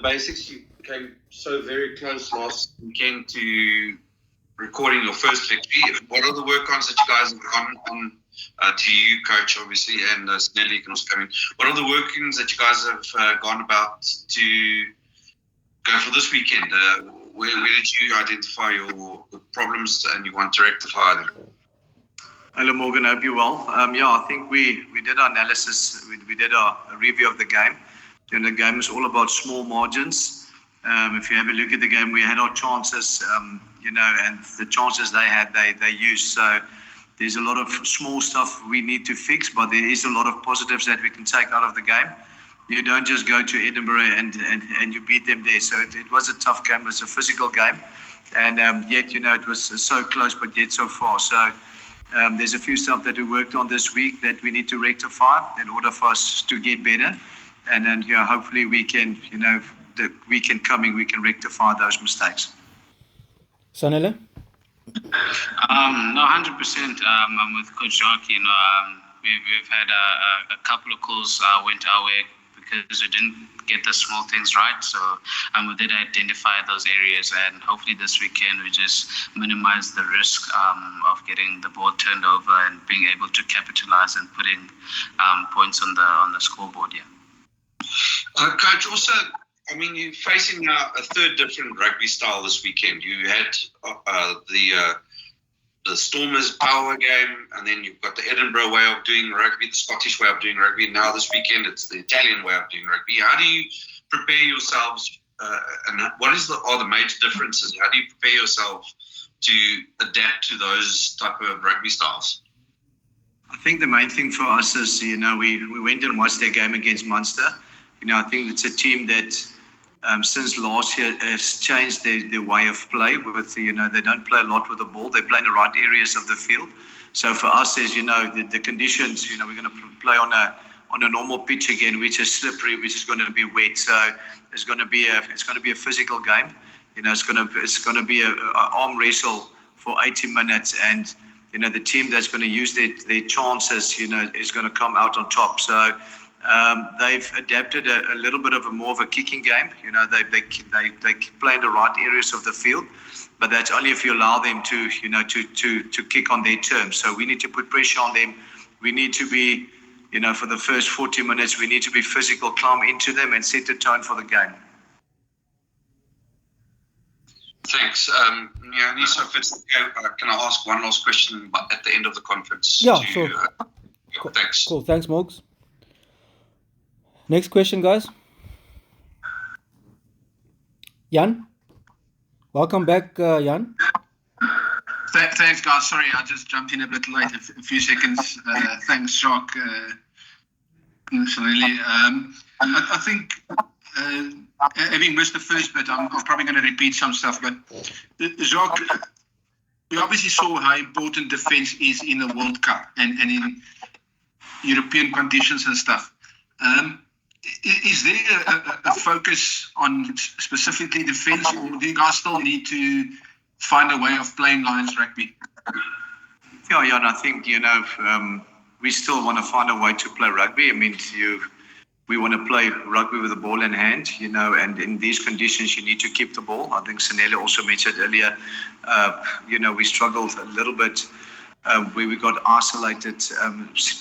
basics. You came so very close last weekend to recording your first victory. What are the work-ons that you guys have gone on to you, coach, obviously, and Sanele, you can also come in. What are the workings that you guys have gone about to go for this weekend? Where did you identify your problems and you want to rectify them? Hello, Morgan. Hope you're well. I think we did our analysis. We did a review of the game. And the game is all about small margins. If you have a look at the game, we had our chances, and the chances they had, they used. So there's a lot of small stuff we need to fix, but there is a lot of positives that we can take out of the game. You don't just go to Edinburgh and you beat them there. So it was a tough game. It was a physical game. And yet, it was so close, but yet so far. So there's a few stuff that we worked on this week that we need to rectify in order for us to get better. And then, hopefully we can, the weekend coming, we can rectify those mistakes. Sanele? No, 100%. I'm with Coach Jaque. We've had a couple of calls went our way because we didn't get the small things right. So we did identify those areas, and hopefully this weekend we just minimize the risk of getting the ball turned over and being able to capitalize and putting points on the scoreboard. Yeah. Coach, also, you're facing now a third different rugby style this weekend. You had the Stormers power game, and then you've got the Edinburgh way of doing rugby, the Scottish way of doing rugby. Now this weekend, it's the Italian way of doing rugby. How do you prepare yourselves, and what are the major differences? How do you prepare yourself to adapt to those type of rugby styles? I think the main thing for us is, we went and watched their game against Munster. I think it's a team that since last year has changed their way of play. With they don't play a lot with the ball. They play in the right areas of the field. So for us, as the conditions, we're going to play on a normal pitch again, which is slippery, which is going to be wet. So it's going to be a physical game. It's going to be an arm wrestle for 80 minutes, and the team that's going to use their chances, is going to come out on top. So they've adapted a little bit of more of a kicking game. They play in the right areas of the field, but that's only if you allow them to kick on their terms. So we need to put pressure on them. We need to be, for the first 40 minutes, we need to be physical, climb into them, and set the tone for the game. Thanks. Nisa, if it's okay, can I ask one last question at the end of the conference? Yeah, sure. Thanks. Cool. Thanks, Morgs. Next question, guys. Jan? Welcome back, Jan. Thanks, guys. Sorry, I just jumped in a bit late, a few seconds. Thanks, Jaque. Sanele. I think, having missed the first bit, I'm probably going to repeat some stuff, but Jaque, we obviously saw how important defence is in the World Cup and in European conditions and stuff. Is there a focus on specifically defence, or do you guys still need to find a way of playing Lions rugby? Yeah, Jan, I think, we still want to find a way to play rugby. We want to play rugby with the ball in hand, and in these conditions, you need to keep the ball. I think Sanele also mentioned earlier, we struggled a little bit where we got isolated,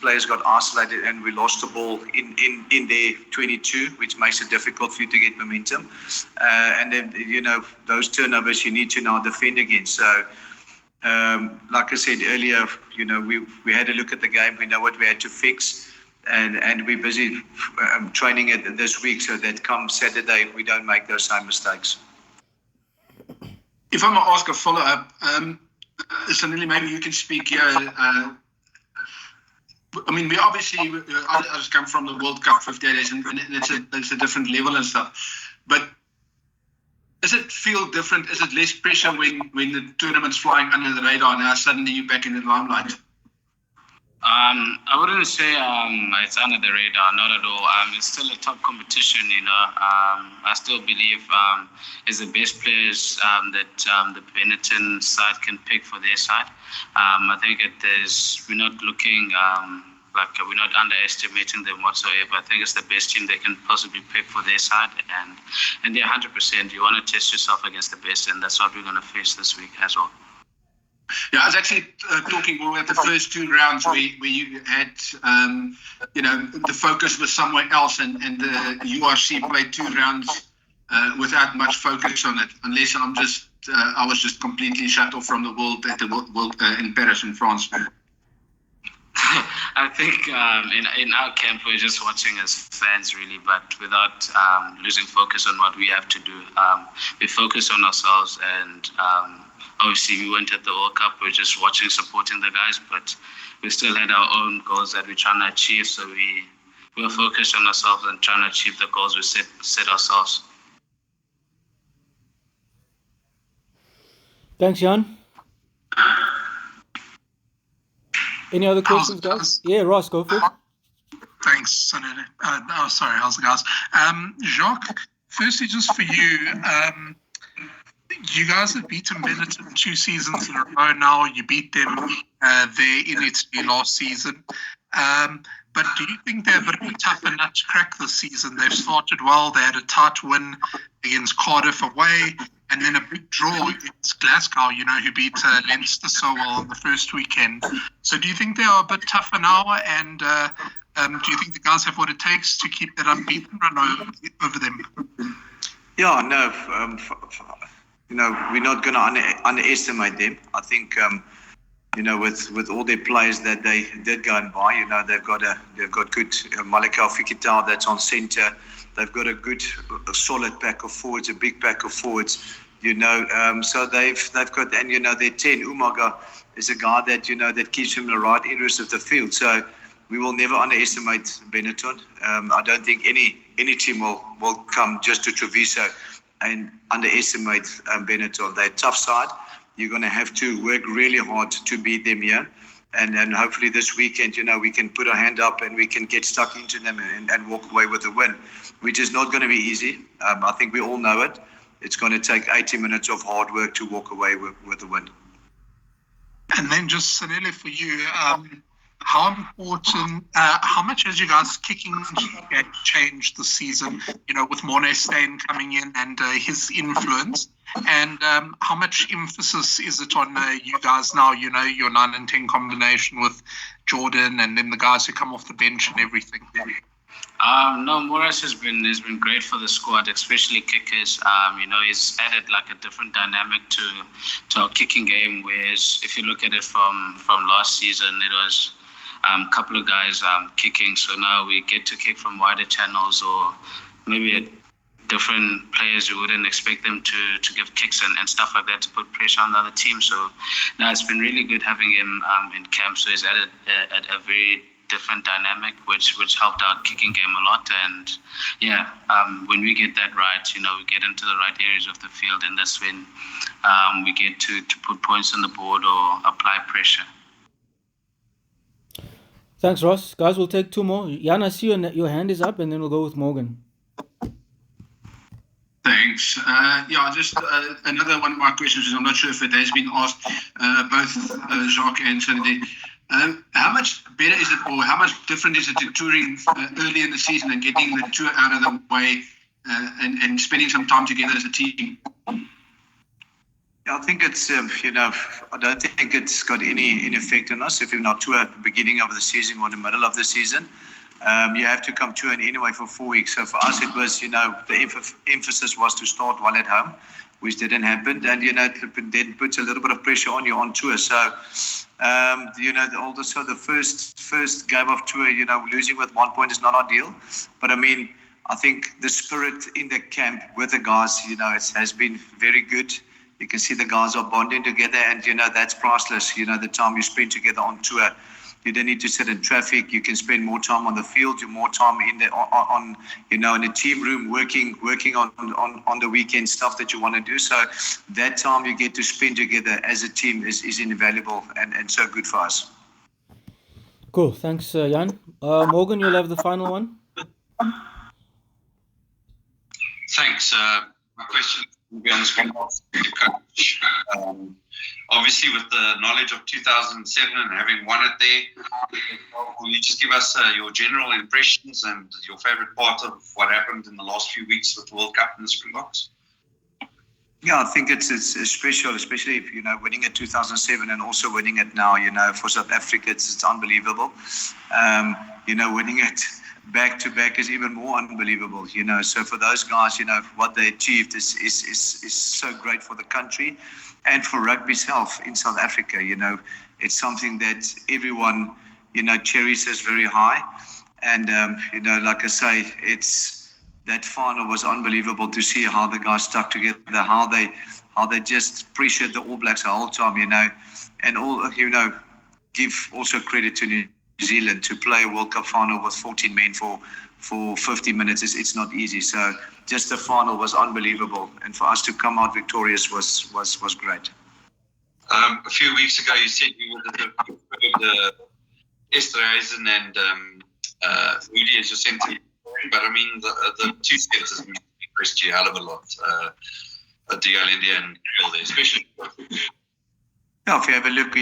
players got isolated, and we lost the ball in their 22, which makes it difficult for you to get momentum. And then, those turnovers you need to now defend against. So, like I said earlier, we had a look at the game. We know what we had to fix. And we're busy training it this week so that come Saturday we don't make those same mistakes. If I might ask a follow-up, Sanele, maybe you can speak here. We obviously, I just come from the World Cup 58 days, and it's a different level and stuff. But does it feel different? Is it less pressure when the tournament's flying under the radar now? Suddenly you're back in the limelight. I wouldn't say it's under the radar, not at all. It's still a top competition, I still believe it's the best players that the Benetton side can pick for their side. I think we're not looking we're not underestimating them whatsoever. I think it's the best team they can possibly pick for their side, and they're 100%. You want to test yourself against the best, and that's what we're going to face this week as well. Yeah, I was actually talking more about the first two rounds where you had, the focus was somewhere else, and the URC played 2 rounds without much focus on it, unless I was just completely shut off from the world at the world in Paris in France. I think in our camp we're just watching as fans really, but without losing focus on what we have to do. We focus on ourselves, and obviously we went at the World Cup. We're just watching, supporting the guys, but we still had our own goals that we're trying to achieve. So we were focused on ourselves and trying to achieve the goals we set ourselves. Thanks, Jan. Any other questions, guys? Yeah, Ross, go for it. Thanks, Sanele. Sorry, how's it, guys? Jaque, firstly, just for you, you guys have beaten Benetton 2 seasons in a row now. You beat them there in Italy last season. But do you think they're a bit of a tougher nut to crack this season? They've started well. They had a tight win against Cardiff away, and then a big draw against Glasgow, who beat Leinster so well on the first weekend. So do you think they are a bit tougher now? And do you think the guys have what it takes to keep that unbeaten run over them? Yeah, no. We're not going to underestimate them. I think, with all their players that they did go and buy, they've got good Malika Fikitao that's on centre. They've got a solid pack of forwards, a big pack of forwards. So they've got, and their 10 Umaga is a guy that that keeps him in the right areas of the field. So we will never underestimate Benetton. I don't think any team will come just to Treviso and underestimate Benetton. They're a tough side. You're going to have to work really hard to beat them here. And hopefully this weekend, we can put our hand up and we can get stuck into them and walk away with a win, which is not going to be easy. I think we all know it. It's going to take 80 minutes of hard work to walk away with a win. And then just, Sanele, for you, how important, how much has you guys kicking changed this season, with Mornay Steyn coming in and his influence? And how much emphasis is it on you guys now, your 9 and 10 combination with Jordan and then the guys who come off the bench and everything? No, Morris has been great for the squad, especially kickers. He's added like a different dynamic to our kicking game. Whereas if you look at it from last season, it was a couple of guys kicking. So now we get to kick from wider channels, or maybe different players who wouldn't expect them to give kicks and stuff like that to put pressure on the other team. So now it's been really good having him in camp. So he's added a very different dynamic, which helped our kicking game a lot. And when we get that right, we get into the right areas of the field, and that's when we get to put points on the board or apply pressure. Thanks, Ross. Guys, we'll take 2 more. Jan, I see your hand is up, and then we'll go with Morgan. Thanks. Just another one of my questions is, I'm not sure if it has been asked, both Jaque and Sanele. How much better is it, or how much different is it to touring early in the season and getting the tour out of the way and spending some time together as a team? I think it's, I don't think it's got any effect on us if you're not tour at the beginning of the season or the middle of the season. You have to come touring anyway for 4 weeks. So for us, it was, the emphasis was to start while at home, which didn't happen. And, it then puts a little bit of pressure on you on tour. So, also the first game of tour, losing with 1 point is not ideal. But I think the spirit in the camp with the guys, it has been very good. You can see the guys are bonding together, and, that's priceless. The time you spend together on tour. You don't need to sit in traffic. You can spend more time on the field. You're more time in the team room working on the weekend stuff that you want to do. So that time you get to spend together as a team is invaluable and so good for us. Cool. Thanks, Jan. Morgan, you'll have the final one. Thanks. My question be on the Springboks to coach. Obviously, with the knowledge of 2007 and having won it there, will you just give us your general impressions and your favourite part of what happened in the last few weeks with the World Cup and the Springboks? Yeah, I think it's special, especially if, winning it 2007 and also winning it now, for South Africa, it's unbelievable. Winning it back to back is even more unbelievable, So for those guys, what they achieved is so great for the country and for rugby itself in South Africa. It's something that everyone, cherishes very high. And, like I say, that final was unbelievable to see how the guys stuck together, how they just pressured the All Blacks the whole time, and all, give also credit to New Zealand to play a World Cup final with 14 men for 50 minutes. It's not easy. So just the final was unbelievable, and for us to come out victorious was great. A few weeks ago, you said you would have preferred Esterhuizen and Fourie as your centre. But I mean, the two centres impressed you a hell of a lot. DL India and Bill there, especially. Yeah, if you have a look,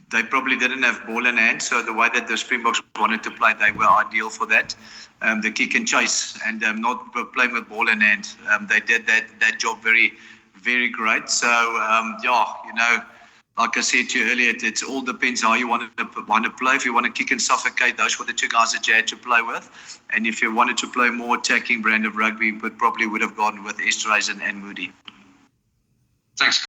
they probably didn't have ball in hand, so the way that the Springboks wanted to play, they were ideal for that. The kick and chase and not playing with ball in hand. They did that job very, very great. So, like I said to you earlier, it all depends how you want to play. If you want to kick and suffocate, those were the two guys that you had to play with. And if you wanted to play more attacking brand of rugby, but probably would have gone with Esterhuizen and Moody. Thanks.